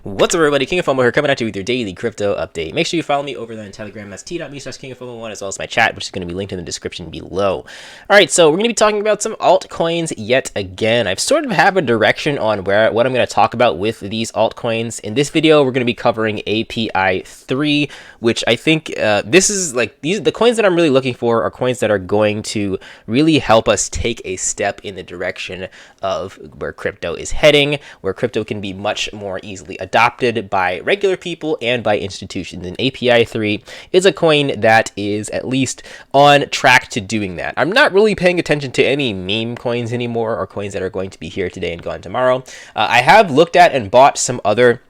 What's up, everybody? King of Fomo here, coming at you with your daily crypto update. Make sure you follow me over there on Telegram. That's t.me/KingofFomo1, as well as my chat, which is going to be linked in the description below. All right, so we're going to be talking about some altcoins yet again. I've sort of have a direction on what I'm going to talk about with these altcoins. In this video, we're going to be covering API3, which I think this is like the coins that I'm really looking for are coins that are going to really help us take a step in the direction of where crypto is heading, where crypto can be much more easily adopted by regular people and by institutions. And API3 is a coin that is at least on track to doing that. I'm not really paying attention to any meme coins anymore, or coins that are going to be here today and gone tomorrow. I have looked at and bought some other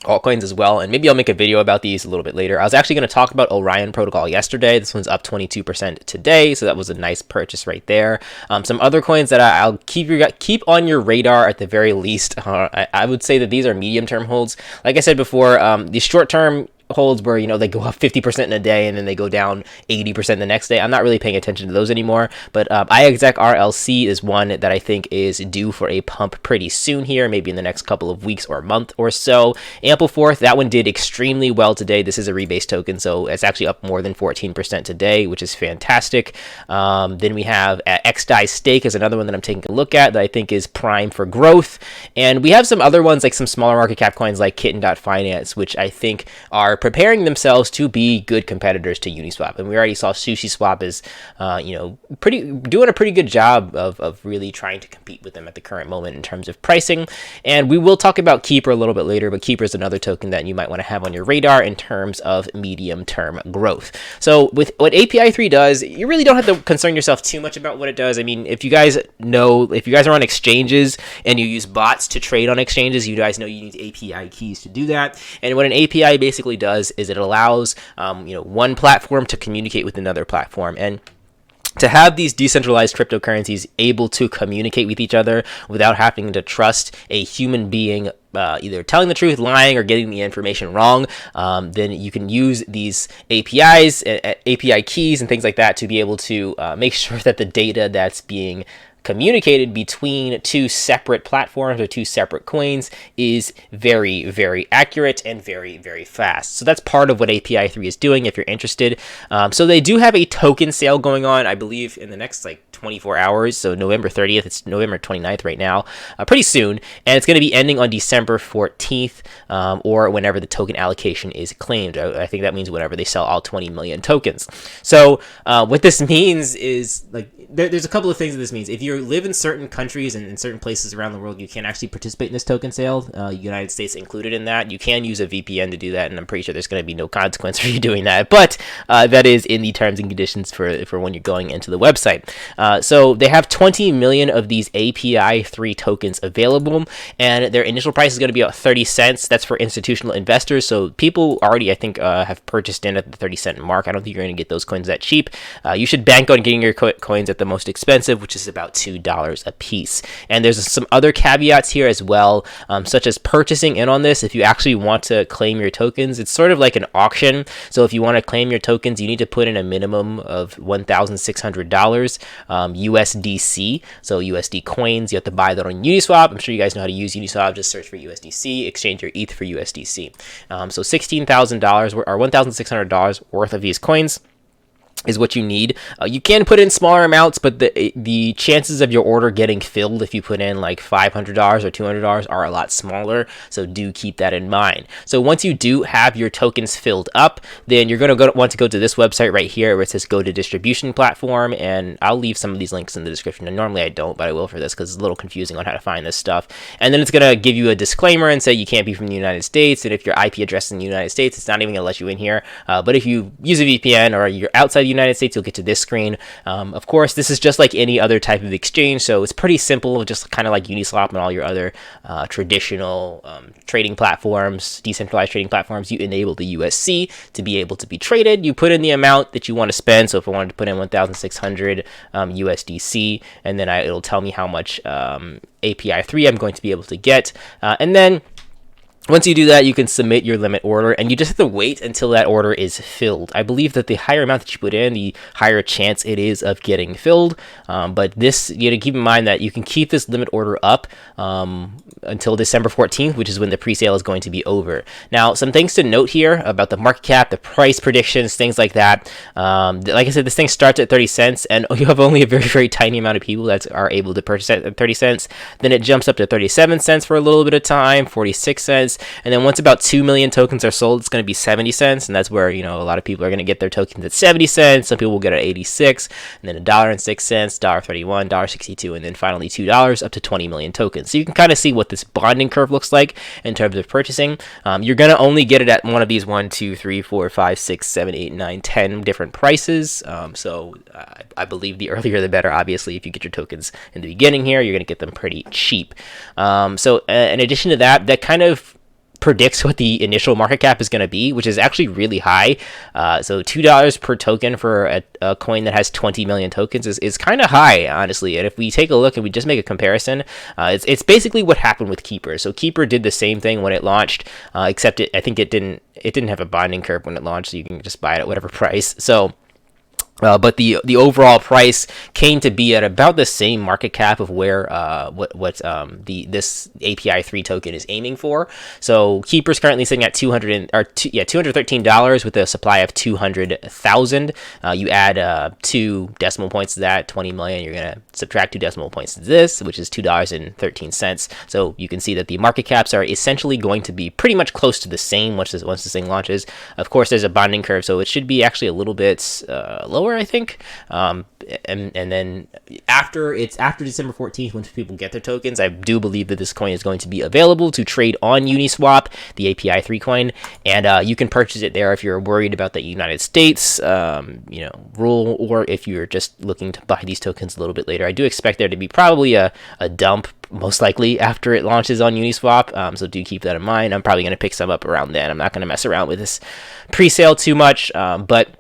altcoins as well, and maybe I'll make a video about these a little bit later. I was actually going to talk about Orion Protocol yesterday. This one's up 22% today, so that was a nice purchase right there. Some other coins that I'll keep on your radar at the very least. I would say that these are medium-term holds. Like I said before, the short-term holds where, you know, they go up 50% in a day and then they go down 80% the next day. I'm not really paying attention to those anymore, but iExec RLC is one that I think is due for a pump pretty soon here, maybe in the next couple of weeks or month or so. Ampleforth, that one did extremely well today. This is a rebase token, so it's actually up more than 14% today, which is fantastic. Then we have XDAI Stake is another one that I'm taking a look at that I think is prime for growth. And we have some other ones, like some smaller market cap coins like Kitten.finance, which I think are preparing themselves to be good competitors to Uniswap. And we already saw SushiSwap is, doing a pretty good job of really trying to compete with them at the current moment in terms of pricing. And we will talk about Keeper a little bit later, but Keeper is another token that you might want to have on your radar in terms of medium-term growth. So with what API3 does, you really don't have to concern yourself too much about what it does. I mean, if you guys are on exchanges and you use bots to trade on exchanges, you guys know you need API keys to do that. And what an API basically does is it allows one platform to communicate with another platform. And to have these decentralized cryptocurrencies able to communicate with each other without having to trust a human being either telling the truth, lying, or getting the information wrong, then you can use these APIs, API keys, and things like that to be able to make sure that the data that's being communicated between two separate platforms or two separate coins is very, very accurate and very, very fast. So that's part of what API3 is doing if you're interested. So they do have a token sale going on, I believe, in the next 24 hours. So November 30th, it's November 29th right now, pretty soon. And it's going to be ending on December 14th or whenever the token allocation is claimed. I think that means whenever they sell all 20 million tokens. So what this means is, there's a couple of things that this means. If you live in certain countries and in certain places around the world, you can actually participate in this token sale. United States included in that. You can use a VPN to do that, and I'm pretty sure there's going to be no consequence for you doing that. But that is in the terms and conditions for when you're going into the website. So they have 20 million of these API3 tokens available, and their initial price is going to be about 30 cents. That's for institutional investors. So people already, I think, have purchased in at the 30-cent mark. I don't think you're going to get those coins that cheap. You should bank on getting your coins at the most expensive, which is about $2 a piece. And there's some other caveats here as well, such as purchasing in on this. If you actually want to claim your tokens, it's sort of like an auction. So if you want to claim your tokens, you need to put in a minimum of $1,600 USDC. So USD coins, you have to buy that on Uniswap. I'm sure you guys know how to use Uniswap. Just search for USDC, exchange your ETH for USDC. So $16,000 or $1,600 worth of these coins is what you need. You can put in smaller amounts, but the chances of your order getting filled if you put in like $500 or $200 are a lot smaller, so do keep that in mind. So once you do have your tokens filled up, then you're going to want to go to this website right here where it says go to distribution platform, and I'll leave some of these links in the description. And normally I don't, but I will for this because it's a little confusing on how to find this stuff. And then it's going to give you a disclaimer and say you can't be from the United States, and if your IP address is in the United States, it's not even going to let you in here. But if you use a VPN or you're outside the United States, you'll get to this screen. Of course, this is just like any other type of exchange, so it's pretty simple, just kind of like Uniswap and all your other traditional trading platforms, decentralized trading platforms. You enable the USC to be able to be traded. You put in the amount that you want to spend. So if I wanted to put in 1,600 USDC, and then it'll tell me how much API3 I'm going to be able to get, and then Once you do that, you can submit your limit order, and you just have to wait until that order is filled. I believe that the higher amount that you put in, the higher chance it is of getting filled. But this, you know, keep in mind that you can keep this limit order up until December 14th, which is when the pre-sale is going to be over. Now, some things to note here about the market cap, the price predictions, things like that. Like I said, this thing starts at 30 cents, and you have only a very, very tiny amount of people that are able to purchase it at 30 cents. Then it jumps up to 37 cents for a little bit of time, 46 cents. And then once about 2 million tokens are sold, it's going to be 70 cents. And that's where, you know, a lot of people are going to get their tokens at 70 cents. Some people will get at 86, and then $1.06, $1.31, $1.62, and then finally $2 up to 20 million tokens. So you can kind of see what this bonding curve looks like in terms of purchasing. You're going to only get it at one of these 1, 2, 3, 4, 5, 6, 7, 8, 9, 10 different prices. I believe the earlier the better. Obviously, if you get your tokens in the beginning here, you're going to get them pretty cheap. In addition to that, that kind of predicts what the initial market cap is going to be, which is actually really high. So $2 per token for a coin that has 20 million tokens is kind of high, honestly. And if we take a look and we just make a comparison, it's basically what happened with Keeper. So Keeper did the same thing when it launched, except I think it didn't have a bonding curve when it launched, so you can just buy it at whatever price. So but the overall price came to be at about the same market cap of where this API3 token is aiming for. So Keeper's currently sitting at $213 with a supply of 200,000. You add 2 decimal points to that, 20 million. You're gonna subtract 2 decimal points to this, which is $2.13. So you can see that the market caps are essentially going to be pretty much close to the same once this thing launches. Of course, there's a bonding curve, so it should be actually a little bit lower, I think. And then after December 14th, once people get their tokens, I do believe that this coin is going to be available to trade on Uniswap, the API3 coin, and you can purchase it there if you're worried about the United States rule, or if you're just looking to buy these tokens a little bit later. I do expect there to be probably a dump, most likely after it launches on Uniswap, so do keep that in mind. I'm probably going to pick some up around then. I'm not going to mess around with this pre-sale too much, but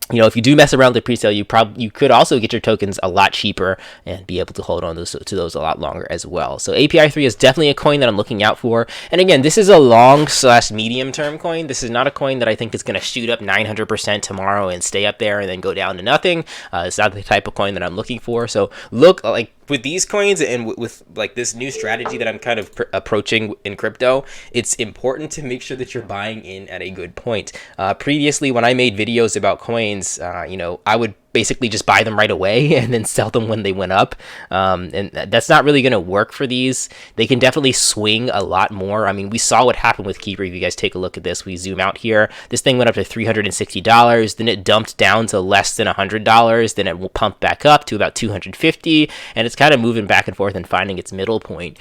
you know, if you do mess around with the pre-sale, you could also get your tokens a lot cheaper and be able to hold on to those a lot longer as well. So API3 is definitely a coin that I'm looking out for. And again, this is a long/medium term coin. This is not a coin that I think is going to shoot up 900% tomorrow and stay up there and then go down to nothing. It's not the type of coin that I'm looking for. So look, like, with these coins and with like this new strategy that I'm kind of approaching in crypto, it's important to make sure that you're buying in at a good point. Previously, when I made videos about coins, I would basically just buy them right away and then sell them when they went up. And that's not really going to work for these. They can definitely swing a lot more. I mean, we saw what happened with Keeper. If you guys take a look at this, we zoom out here. This thing went up to $360. Then it dumped down to less than $100. Then it will pump back up to about $250. And it's kind of moving back and forth and finding its middle point.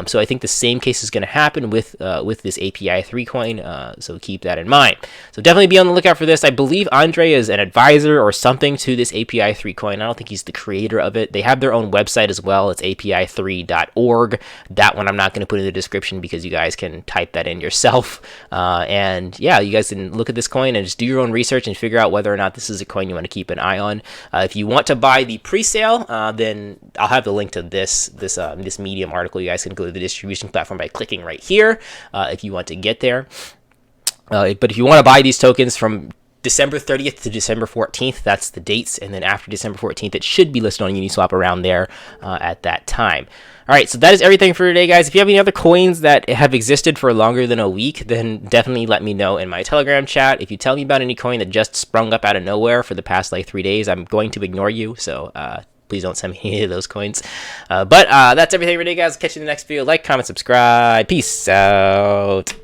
So I think the same case is going to happen with this API3 coin. So keep that in mind. So definitely be on the lookout for this. I believe Andre is an advisor or something to this API3 coin. I don't think he's the creator of it. They have their own website as well. It's api3.org. That one I'm not going to put in the description because you guys can type that in yourself. And yeah, you guys can look at this coin and just do your own research and figure out whether or not this is a coin you want to keep an eye on. If you want to buy the pre-sale, then I'll have the link to this Medium article. You guys can go to the distribution platform by clicking right here if you want to get there. But if you want to buy these tokens from December 30th to December 14th, that's the dates, and then after December 14th, it should be listed on Uniswap around there at that time. All right, so that is everything for today, guys. If you have any other coins that have existed for longer than a week, then definitely let me know in my Telegram chat. If you tell me about any coin that just sprung up out of nowhere for the past like 3 days, I'm going to ignore you, so please don't send me any of those coins. But that's everything for today, guys. Catch you in the next video. Like, comment, subscribe. Peace out.